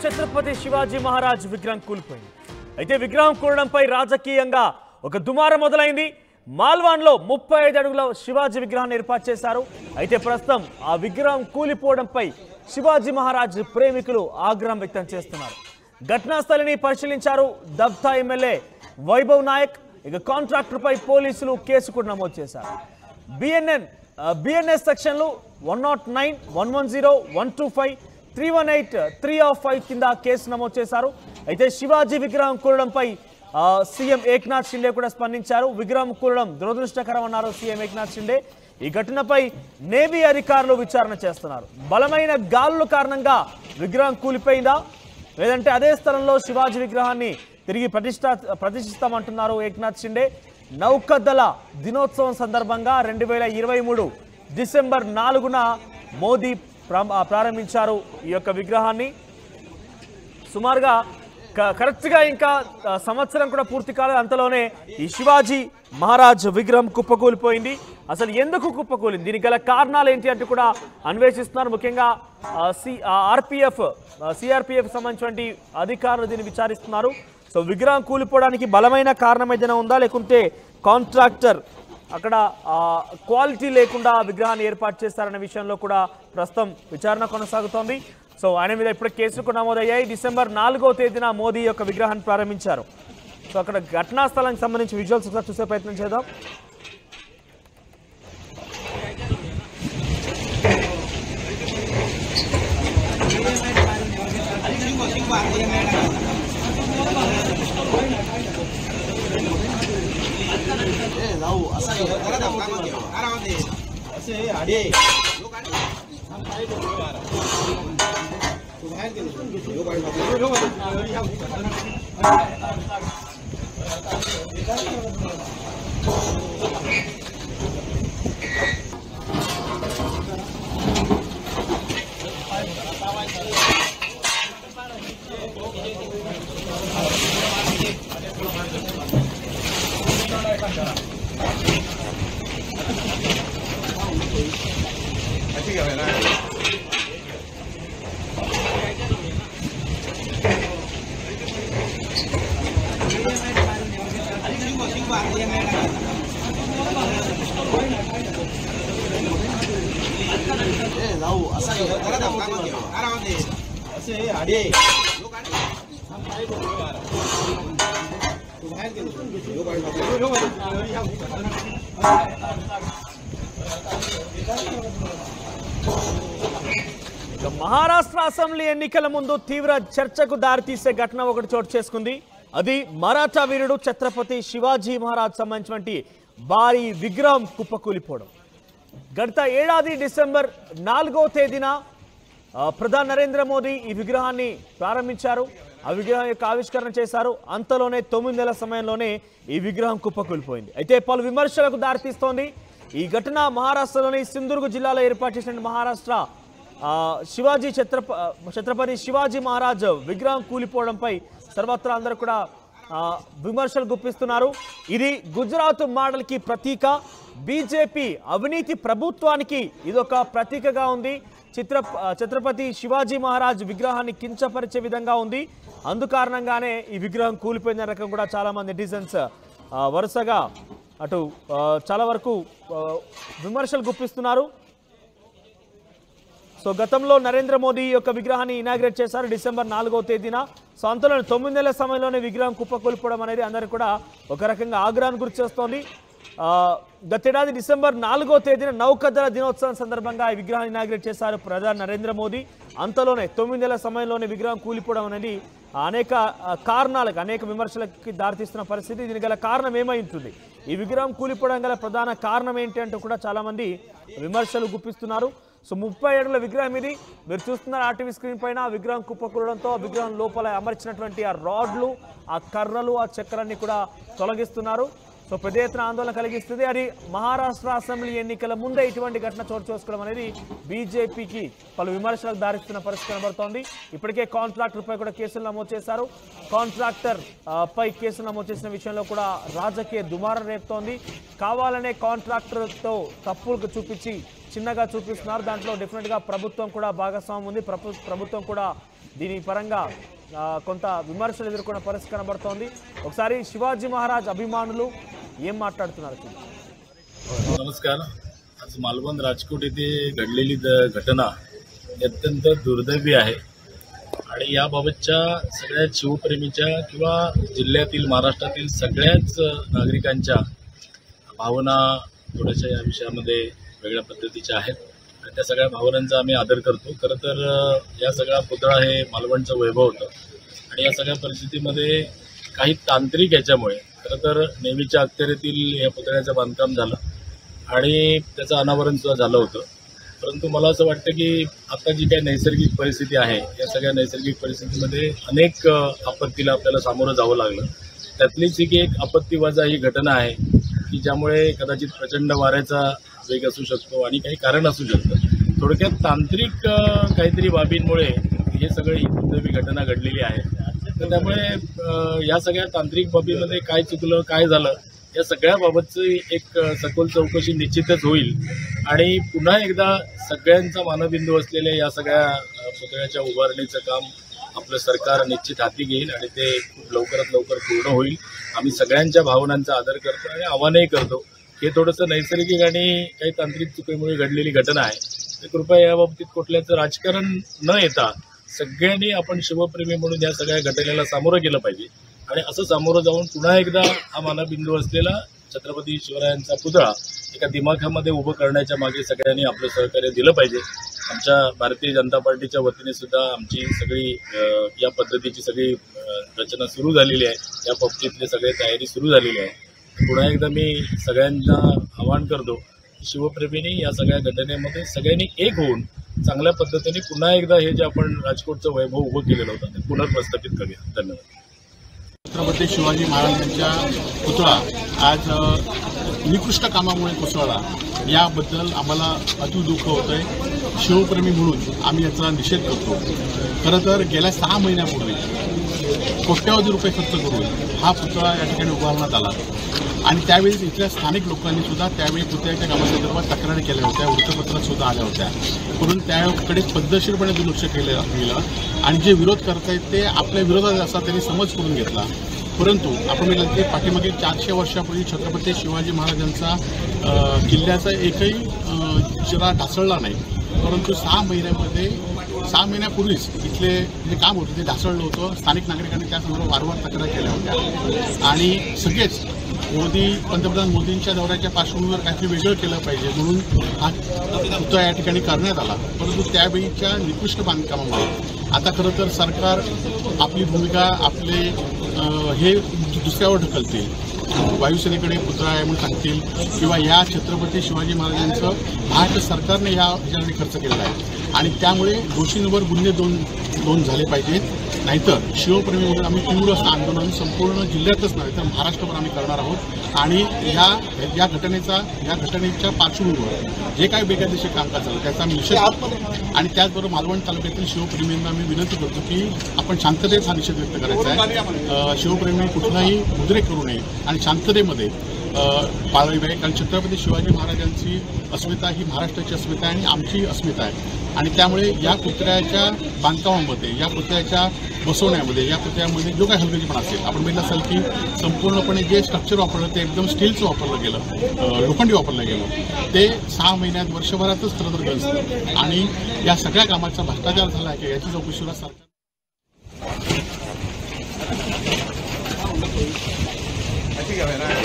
ఛత్రపతి శివాజీ మహారాజ్ విగ్రహం కూలిపోయింది. అయితే విగ్రహం కూలడంపై రాజకీయంగా ఒక దుమారం మొదలైంది. మాల్వాన్లో 35 అడుగుల శివాజీ విగ్రహాన్ని ఏర్పాటు చేశారు. అయితే ప్రస్తుతం ఆ విగ్రహం కూలిపోవడంపై శివాజీ మహారాజ్ ప్రేమికులు ఆగ్రహం వ్యక్తం చేస్తున్నారు. ఘటనా స్థలిని పరిశీలించారు దబ్తా ఎమ్మెల్యే వైభవ్ నాయక్. ఇక కాంట్రాక్టర్పై పోలీసులు కేసు కూడా నమోదు చేశారు. బిఎన్ఎస్ సెక్షన్లు 109, 110, 125, 318, 3 కింద కేసు నమోదు చేశారు. అయితే శివాజీ విగ్రహం కూలడంపై సీఎం ఏక్నాథ్ షిండే కూడా స్పందించారు. విగ్రహం కూలడం దురదృష్టకరం అన్నారు సీఎం ఏక్నాథ్ షిండే. ఈ ఘటనపై నేవీ అధికారులు విచారణ చేస్తున్నారు. బలమైన గాలుల కారణంగా విగ్రహం కూలిపోయిందా, లేదంటే అదే స్థలంలో శివాజీ విగ్రహాన్ని తిరిగి ప్రతిష్ఠిస్తామంటున్నారు ఏక్నాథ్ షిండే. నౌకాదళ దినోత్సవం సందర్భంగా 2023 డిసెంబర్ 4న మోదీ ప్రారంభించారు ఈ యొక్క విగ్రహాన్ని. సుమారుగా కరెక్ట్గా ఇంకా సంవత్సరం కూడా పూర్తి కాలేదు. అంతలోనే ఈ శివాజీ మహారాజ్ విగ్రహం కుప్పకూలిపోయింది. అసలు ఎందుకు కుప్పకూలింది, దీనికి గల కారణాలు ఏంటి అంటే కూడా అన్వేషిస్తున్నారు. ముఖ్యంగా సిఆర్పిఎఫ్ సంబంధించినటువంటి అధికారులు దీన్ని విచారిస్తున్నారు. సో విగ్రహం కూలిపోవడానికి బలమైన కారణం ఏదైనా ఉందా, లేకుంటే కాంట్రాక్టర్ అక్కడ క్వాలిటీ లేకుండా విగ్రహాన్ని ఏర్పాటు చేస్తారనే విషయంలో కూడా ప్రస్తుతం విచారణ కొనసాగుతోంది. సో ఆయన మీద ఇప్పుడు కేసులు కూడా నమోదయ్యాయి. డిసెంబర్ 4వ తేదీన మోదీ యొక్క విగ్రహాన్ని ప్రారంభించారు. సో అక్కడ ఘటనా స్థలానికి సంబంధించి విజువల్స్ ఒకసారి చూసే ప్రయత్నం చేద్దాం. మహారాష్ట్ర అసెంబ్లీ ఎన్నికల ముందు తీవ్ర చర్చకు దారితీసే ఘటన ఒకటి చోటు చేసుకుంది. అది మరాఠా వీరుడు ఛత్రపతి శివాజీ మహారాజ్ సంబంధించినటువంటి భారీ విగ్రహం కుప్పకూలిపోవడం. గత ఏడాది డిసెంబర్ 4వ తేదీన ప్రధాని నరేంద్ర మోదీ ఈ విగ్రహాన్ని ప్రారంభించారు. ఆ విగ్రహం యొక్క ఆవిష్కరణ చేశారు. అంతలోనే 9 నెలల సమయంలోనే ఈ విగ్రహం కుప్పకూలిపోయింది. అయితే పలు విమర్శలకు దారితీస్తోంది. ఈ ఘటన మహారాష్ట్రలోని సింధుదుర్గ్ జిల్లాలో ఏర్పాటు చేసిన మహారాష్ట్ర ఛత్రపతి శివాజీ మహారాజ్ విగ్రహం కూలిపోవడంపై సర్వత్రా అందరూ కూడా విమర్శలు గుప్పిస్తున్నారు. ఇది గుజరాత్ మోడల్కి ప్రతీక, బీజేపీ అవినీతి ప్రభుత్వానికి ఇదొక ప్రతీకగా ఉంది. ఛత్రపతి శివాజీ మహారాజ్ విగ్రహాన్ని కించపరిచే విధంగా ఉంది. అందుకారణంగానే ఈ విగ్రహం కూలిపోయిన రకం కూడా చాలామంది నెటిజన్స్ వరుసగా అటు చాలా వరకు విమర్శలు గుప్పిస్తున్నారు. సో గతంలో నరేంద్ర మోదీ యొక్క విగ్రహాన్ని ఇనాగ్రేట్ చేశారు డిసెంబర్ 4వ తేదీన. సో అంతలో 9 నెలల సమయంలోనే విగ్రహం కుప్పకూలిపోవడం అనేది అందరికీ కూడా ఒక రకంగా ఆగ్రహాన్ని గురి చేస్తోంది. గతేడాది డిసెంబర్ 4వ తేదీన నౌకాదళ దినోత్సవం సందర్భంగా ఈ విగ్రహాన్ని ఇనాగ్రేట్ చేశారు ప్రధాని నరేంద్ర మోదీ. అంతలోనే 9 నెలల సమయంలోనే విగ్రహం కూలిపోవడం అనేది అనేక కారణాలకు, అనేక విమర్శలకి దారితీస్తున్న పరిస్థితి. దీనికి గల కారణం ఏమై ఉంటుంది, ఈ విగ్రహం కూలిపోవడం గల ప్రధాన కారణం ఏంటి అంటూ కూడా చాలామంది విమర్శలు గుప్పిస్తున్నారు. సో 30 అడుగుల విగ్రహం ఇది. మీరు చూస్తున్నారు ఆర్టీవీ స్క్రీన్ పైన విగ్రహం కుప్పకూలడంతో ఆ విగ్రహం లోపల అమర్చినటువంటి ఆ రాడ్లు, ఆ కర్రలు, ఆ చక్రాన్ని కూడా తొలగిస్తున్నారు. సో పెద్ద ఎత్తున ఆందోళన కలిగిస్తుంది. అది మహారాష్ట్ర అసెంబ్లీ ఎన్నికల ముందే ఇటువంటి ఘటన చోటు చేసుకోవడం అనేది బీజేపీకి పలు విమర్శలకు దారిస్తున్న పరిస్థితి కనబడుతోంది. ఇప్పటికే కాంట్రాక్టర్పై కూడా కేసులు నమోదు చేశారు. కాంట్రాక్టర్ పై కేసులు నమోదు చేసిన విషయంలో కూడా రాజకీయ దుమారం రేపుతోంది. కావాలనే కాంట్రాక్టర్తో తప్పులకు చూపించి చిన్నగా చూపిస్తున్నారు. దాంట్లో డెఫినెట్గా ప్రభుత్వం కూడా భాగస్వామ్యం ఉంది. ప్రభుత్వం కూడా దీని పరంగా కొంత విమర్శలు ఎదుర్కొన్న పరిస్థితి కనబడుతోంది. ఒకసారి शिवाजी महाराज అభిమానులు ఏం మాట్లాడుతున్నారు చూద్దాం. नमस्कार. आज मालवण राजकोट येथे घडलेली घटना अत्यंत दुर्दैवी आहे आणि याबाबतच्या सगळ्या शिवप्रेमीच्या किंवा जिल्ह्यातील महाराष्ट्रातील सगळ्याच नागरिकांच्या भावना थोड्याशा या विषयामध्ये वेगळ्या पद्धतीच्या आहेत आणि त्या सगळ्या भावनांचा आम्ही आदर करतो. खरं तर या सगळा पुतळा हे मालवणचं वैभव होतं आणि या सगळ्या परिस्थितीमध्ये काही तांत्रिक याच्यामुळे खरं तर नेहमीच्या अखत्यारीतील या पुतळ्याचं बांधकाम झालं आणि त्याचं अनावरण सुद्धा झालं होतं. परंतु मला असं वाटतं की आता जी काही नैसर्गिक परिस्थिती आहे या सगळ्या नैसर्गिक परिस्थितीमध्ये अनेक आपत्तीला आपल्याला सामोरं जावं लागलं. त्यातलीच एक आपत्तीवजा ही घटना आहे की ज्यामुळे कदाचित प्रचंड वाऱ्याचा वेग असू शकतो आणि काही कारण असू शकतं. थोडक्यात तांत्रिक काहीतरी बाबींमुळे हे सगळी दुर्दैवी घटना घडलेली आहे. तर त्यामुळे या सगळ्या तांत्रिक बाबीमध्ये काय चुकलं काय झालं या सगळ्याबाबतची एक सखोल चौकशी निश्चितच होईल आणि पुन्हा एकदा सगळ्यांचा मानबिंदू असलेल्या या सगळ्या पुतळ्याच्या उभारणीचं काम आपलं सरकार निश्चित हाती घेईल आणि ते खूप लवकरात लवकर पूर्ण होईल. आम्ही सगळ्यांच्या भावनांचा आदर करतो आणि आव्हानही करतो. हे थोडंसं नैसर्गिक आणि काही तांत्रिक चुकीमुळे घडलेली घटना आहे. तर कृपया याबाबतीत कुठल्याचं राजकारण न येता सगळ्यांनी आपण शिवप्रेमी म्हणून या सगळ्या घटनेला सामोरं गेलं पाहिजे आणि असं सामोरं जाऊन पुन्हा एकदा हा मानबिंदू असलेला छत्रपती शिवरायांचा पुतळा एका दिमाखामध्ये उभं करण्याच्या मागे सगळ्यांनी आपलं सहकार्य दिलं पाहिजे. आमच्या भारतीय जनता पार्टीच्या वतीने सुद्धा आमची सगळी या पद्धतीची सगळी रचना सुरू झालेली आहे. या बाबतीतली सगळी तयारी सुरू झालेली आहे. पुन्हा एकदा मी सगळ्यांना आवाहन करतो शिवप्रेमींनी या सगळ्या घटनेमध्ये सगळ्यांनी एक होऊन चांगल्या पद्धतीने पुन्हा एकदा हे जे आपण राजकोटचं वैभव उभं केलेलं होतं ते पुनर्प्रस्थापित करूया. धन्यवाद. छत्रपती शिवाजी महाराजांच्या पुतळा आज निकृष्ट कामामुळे कोसळला याबद्दल आम्हाला अति दुःख होतंय. शिवप्रेमी म्हणून आम्ही याचा निषेध करतो. खरं तर गेल्या 6 महिन्यापूर्वी कोट्यावधी रुपये खर्च करून हा पुतळा या ठिकाणी उभारण्यात आला आणि त्यावेळी इथल्या स्थानिक लोकांनी सुद्धा त्यावेळी पुतळ्याच्या कामासंदर्भात तक्रारी केल्या होत्या, वृत्तपत्रात सुद्धा आल्या होत्या. म्हणून त्याकडे पद्धतशीरपणे दुर्लक्ष केलं गेलं आणि जे विरोध करतायत ते आपल्या विरोधात असा त्यांनी समज करून घेतला. परंतु आपण बघितलं की पाठीमागे 400 वर्षापूर्वी छत्रपती शिवाजी महाराजांचा किल्ल्याचा एकही चिरा ढासळला नाही. परंतु 6 महिन्यापूर्वीच इथले जे काम होतं ते ढासळलं होतं. स्थानिक नागरिकांनी त्यासंदर्भात वारंवार तक्रार केल्या होत्या आणि सगळेच पंतप्रधान मोदींच्या दौऱ्याच्या पार्श्वभूमीवर काहीतरी वेगळं केलं पाहिजे म्हणून हा पुतळा या ठिकाणी करण्यात आला. परंतु त्यावेळीच्या निकृष्ट बांधकामामुळे आता खरं तर सरकार आपली भूमिका आपले हे दुसऱ्यावर ढकलतील. वायुसेनेकडे पुतळा आहे म्हणून सांगतील किंवा या छत्रपती शिवाजी महाराजांचं महाराष्ट्र सरकारने ह्याच्यासाठी खर्च केलेला आहे आणि त्यामुळे दोषींवर गुन्हे दोन झाले पाहिजेत. नाहीतर शिवप्रेमी म्हणून आम्ही तीव्र असं आंदोलन संपूर्ण जिल्ह्यातच नव्हे तर महाराष्ट्रभर आम्ही करणार आहोत आणि या घटनेच्या पार्श्वभूमीवर जे काही बेकायदेशीर कामकाज झालं त्याचा आम्ही निषेध करतो आणि त्याचबरोबर मालवण तालुक्यातील शिवप्रेमींना आम्ही विनंती करतो की आपण शांततेत हा निषेध व्यक्त करायचा आहे. शिवप्रेमी कुठलाही उद्रेक करू नये आणि शांततेमध्ये पाळली पाहिजे. कारण छत्रपती शिवाजी महाराजांची अस्मिता ही महाराष्ट्राची अस्मिता आहे आणि आमची अस्मिता आहे आणि त्यामुळे या पुतळ्याच्या बांधकामामध्ये या पुतळ्याच्या बसवण्यामध्ये या पुतळ्यामध्ये जो काही हलगर्जीपणा असेल आपण बघितलं असेल की संपूर्णपणे जे स्ट्रक्चर वापरलं ते एकदम स्टीलचं वापरलं गेलं, लोखंडी वापरलं गेलं. ते 6 महिन्यात वर्षभरातच खरं तर गरजतं आणि या सगळ्या कामाचा भ्रष्टाचार झाला आहे की याची चौकशीला सरकार ठीक है